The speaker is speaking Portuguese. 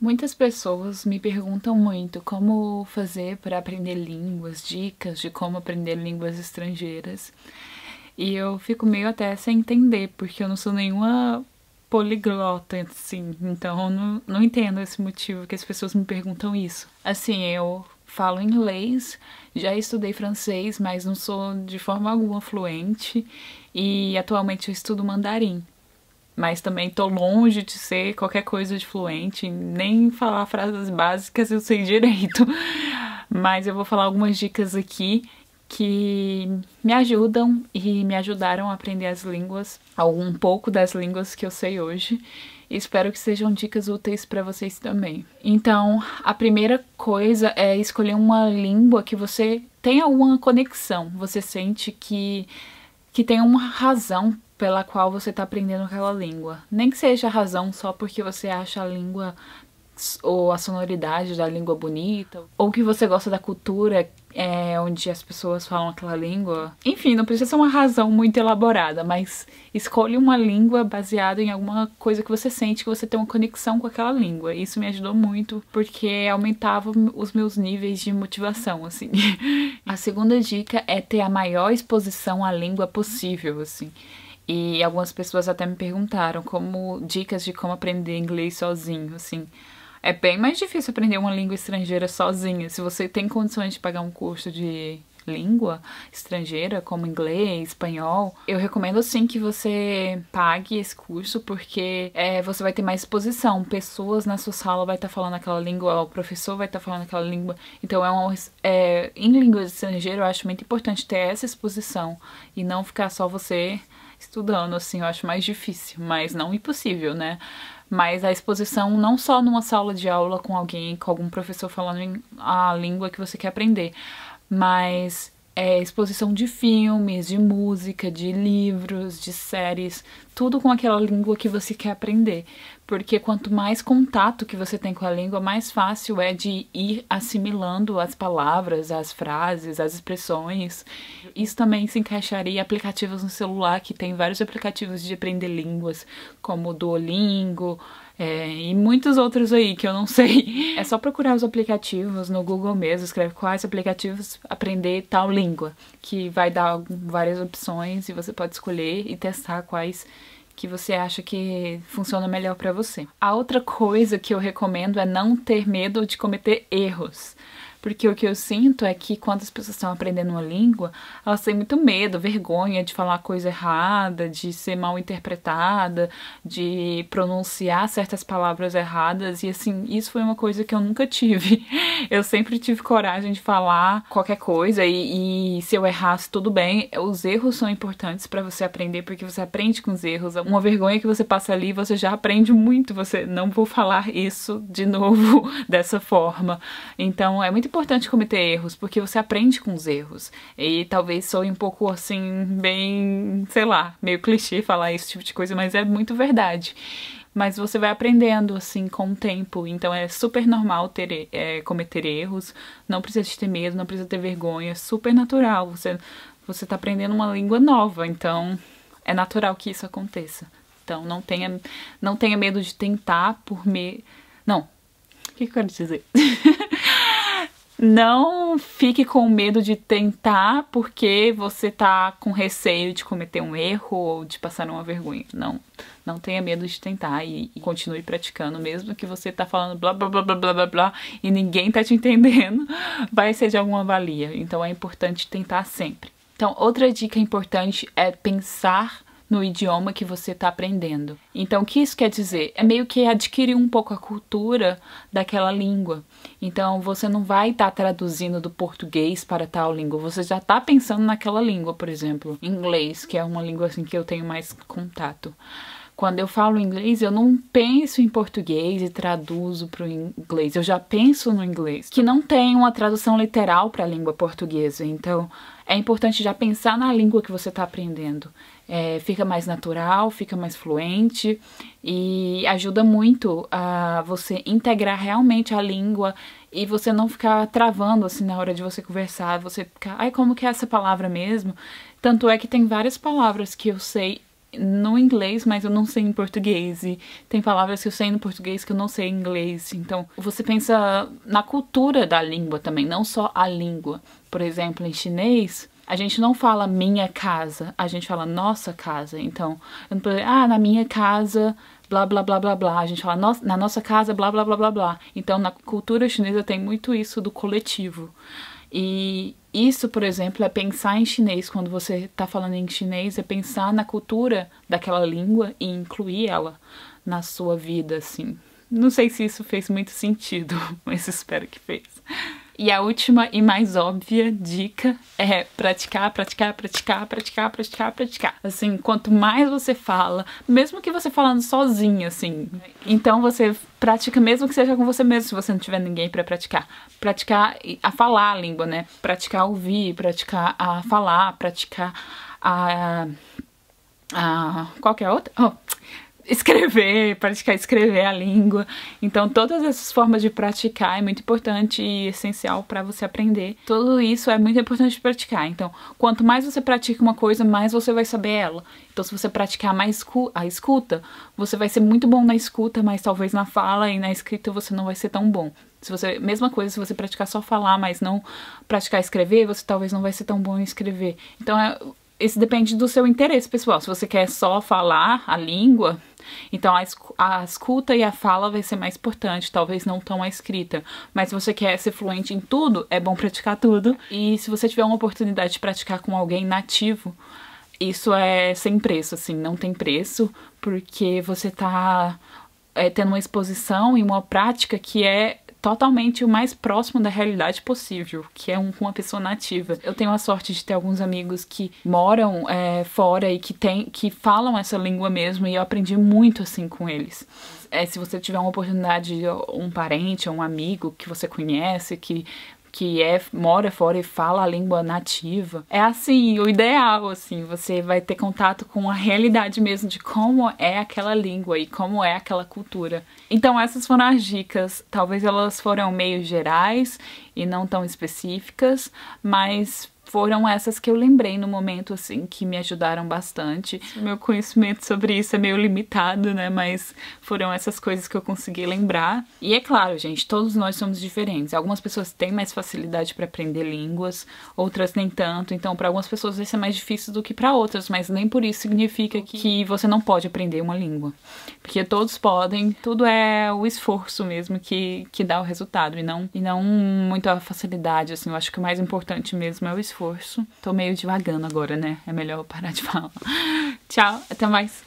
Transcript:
Muitas pessoas me perguntam muito como fazer para aprender línguas, dicas de como aprender línguas estrangeiras. E eu fico meio até sem entender, porque eu não sou nenhuma poliglota, assim. Então eu não entendo esse motivo que as pessoas me perguntam isso. Assim, eu falo inglês, já estudei francês, mas não sou de forma alguma fluente. E atualmente eu estudo mandarim. Mas também tô longe de ser qualquer coisa de fluente, nem falar frases básicas eu sei direito. Mas eu vou falar algumas dicas aqui que me ajudam e me ajudaram a aprender as línguas, um pouco das línguas que eu sei hoje. Espero que sejam dicas úteis para vocês também. Então, a primeira coisa é escolher uma língua que você tenha alguma conexão, você sente que tem uma razão pela qual você está aprendendo aquela língua. Nem que seja a razão só porque você acha a língua ou a sonoridade da língua bonita, ou que você gosta da cultura onde as pessoas falam aquela língua. Enfim, não precisa ser uma razão muito elaborada, mas escolha uma língua baseada em alguma coisa que você sente que você tem uma conexão com aquela língua. Isso me ajudou muito porque aumentava os meus níveis de motivação, assim. A segunda dica é ter a maior exposição à língua possível, assim. E algumas pessoas até me perguntaram dicas de como aprender inglês sozinho, assim. É bem mais difícil aprender uma língua estrangeira sozinha. Se você tem condições de pagar um curso de língua estrangeira, como inglês, espanhol, eu recomendo sim que você pague esse curso, porque você vai ter mais exposição. Pessoas na sua sala vai estar falando aquela língua, o professor vai estar falando aquela língua. Então, em línguas estrangeiras, eu acho muito importante ter essa exposição e não ficar só você estudando, assim. Eu acho mais difícil, mas não impossível, né? Mas a exposição não só numa sala de aula com alguém, com algum professor falando a língua que você quer aprender, mas exposição de filmes, de música, de livros, de séries, tudo com aquela língua que você quer aprender. Porque quanto mais contato que você tem com a língua, mais fácil é de ir assimilando as palavras, as frases, as expressões. Isso também se encaixaria em aplicativos no celular, que tem vários aplicativos de aprender línguas, como o Duolingo, e muitos outros aí que eu não sei. É só procurar os aplicativos no Google mesmo, escreve quais aplicativos aprender tal língua, que vai dar várias opções e você pode escolher e testar quais que você acha que funciona melhor para você. A outra coisa que eu recomendo é não ter medo de cometer erros. Porque o que eu sinto é que quando as pessoas estão aprendendo uma língua, elas têm muito medo, vergonha de falar coisa errada, de ser mal interpretada, de pronunciar certas palavras erradas. E assim, isso foi uma coisa que eu nunca tive. Eu sempre tive coragem de falar qualquer coisa e se eu errasse, tudo bem. Os erros são importantes para você aprender, porque você aprende com os erros. Uma vergonha que você passa ali, você já aprende muito. Você não vou falar isso de novo dessa forma. Então, é muito importante cometer erros, porque você aprende com os erros. E talvez soe um pouco assim, bem, sei lá, meio clichê falar esse tipo de coisa, mas é muito verdade. Mas você vai aprendendo, assim, com o tempo. Então é super normal cometer erros. Não precisa ter medo, não precisa ter vergonha. É super natural. Você tá aprendendo uma língua nova, então é natural que isso aconteça. Então não tenha medo de tentar por medo. Não. O que eu quero dizer? Não fique com medo de tentar porque você tá com receio de cometer um erro ou de passar uma vergonha. Não tenha medo de tentar e continue praticando, mesmo que você tá falando blá blá blá blá blá blá blá e ninguém tá te entendendo, vai ser de alguma valia. Então é importante tentar sempre. Então, outra dica importante é pensar no idioma que você está aprendendo. Então, o que isso quer dizer? É meio que adquirir um pouco a cultura daquela língua. Então, você não vai estar traduzindo do português para tal língua, você já está pensando naquela língua, por exemplo, inglês, que é uma língua assim que eu tenho mais contato. Quando eu falo inglês, eu não penso em português e traduzo para o inglês, eu já penso no inglês, que não tem uma tradução literal para a língua portuguesa. Então, é importante já pensar na língua que você está aprendendo. Fica mais natural, fica mais fluente e ajuda muito a você integrar realmente a língua e você não ficar travando assim na hora de você conversar, você ficar, ai, como que é essa palavra mesmo? Tanto é que tem várias palavras que eu sei no inglês, mas eu não sei em português. E tem palavras que eu sei no português que eu não sei em inglês. Então, você pensa na cultura da língua também, não só a língua. Por exemplo, em chinês, a gente não fala minha casa, a gente fala nossa casa. Então, eu não posso dizer, na minha casa, blá, blá, blá, blá, blá. A gente fala na nossa casa, blá, blá, blá, blá, blá. Então, na cultura chinesa tem muito isso do coletivo. E isso, por exemplo, é pensar em chinês. Quando você está falando em chinês, é pensar na cultura daquela língua e incluir ela na sua vida, assim. Não sei se isso fez muito sentido, mas espero que fez. E a última e mais óbvia dica é praticar, praticar, praticar, praticar, praticar, praticar. Assim, quanto mais você fala, mesmo que você falando sozinho, assim, então você pratica mesmo que seja com você mesmo, se você não tiver ninguém pra praticar. Praticar a falar a língua, né? Praticar a ouvir, praticar a falar, praticar qual que é a outra? Escrever, praticar escrever a língua. Então todas essas formas de praticar é muito importante e essencial para você aprender. Tudo isso é muito importante de praticar. Então quanto mais você pratica uma coisa, mais você vai saber ela. Então se você praticar mais a escuta, você vai ser muito bom na escuta, mas talvez na fala e na escrita você não vai ser tão bom. Mesma coisa, se você praticar só falar, mas não praticar escrever, você talvez não vai ser tão bom em escrever. Então isso depende do seu interesse pessoal. Se você quer só falar a língua, então a escuta e a fala vai ser mais importante, talvez não tão a escrita. Mas se você quer ser fluente em tudo, é bom praticar tudo. E se você tiver uma oportunidade de praticar com alguém nativo, isso é sem preço, assim, não tem preço, porque você tá tendo uma exposição e uma prática que é totalmente o mais próximo da realidade possível, que é com uma pessoa nativa. Eu tenho a sorte de ter alguns amigos que moram fora e que falam essa língua mesmo, e eu aprendi muito assim com eles. Se você tiver uma oportunidade, um parente ou um amigo que você conhece, que mora fora e fala a língua nativa, é assim, o ideal, assim, você vai ter contato com a realidade mesmo de como é aquela língua e como é aquela cultura. Então essas foram as dicas, talvez elas foram meio gerais e não tão específicas, mas foram essas que eu lembrei no momento, assim, que me ajudaram bastante. Meu conhecimento sobre isso é meio limitado, né, mas foram essas coisas que eu consegui lembrar. E é claro, gente, todos nós somos diferentes. Algumas pessoas têm mais facilidade para aprender línguas, outras nem tanto. Então, para algumas pessoas vai ser mais difícil do que para outras, mas nem por isso significa que você não pode aprender uma língua. Porque todos podem, tudo é o esforço mesmo que dá o resultado, e não muita facilidade, assim. Eu acho que o mais importante mesmo é o esforço. Tô meio devagando agora, né? É melhor eu parar de falar. Tchau, até mais.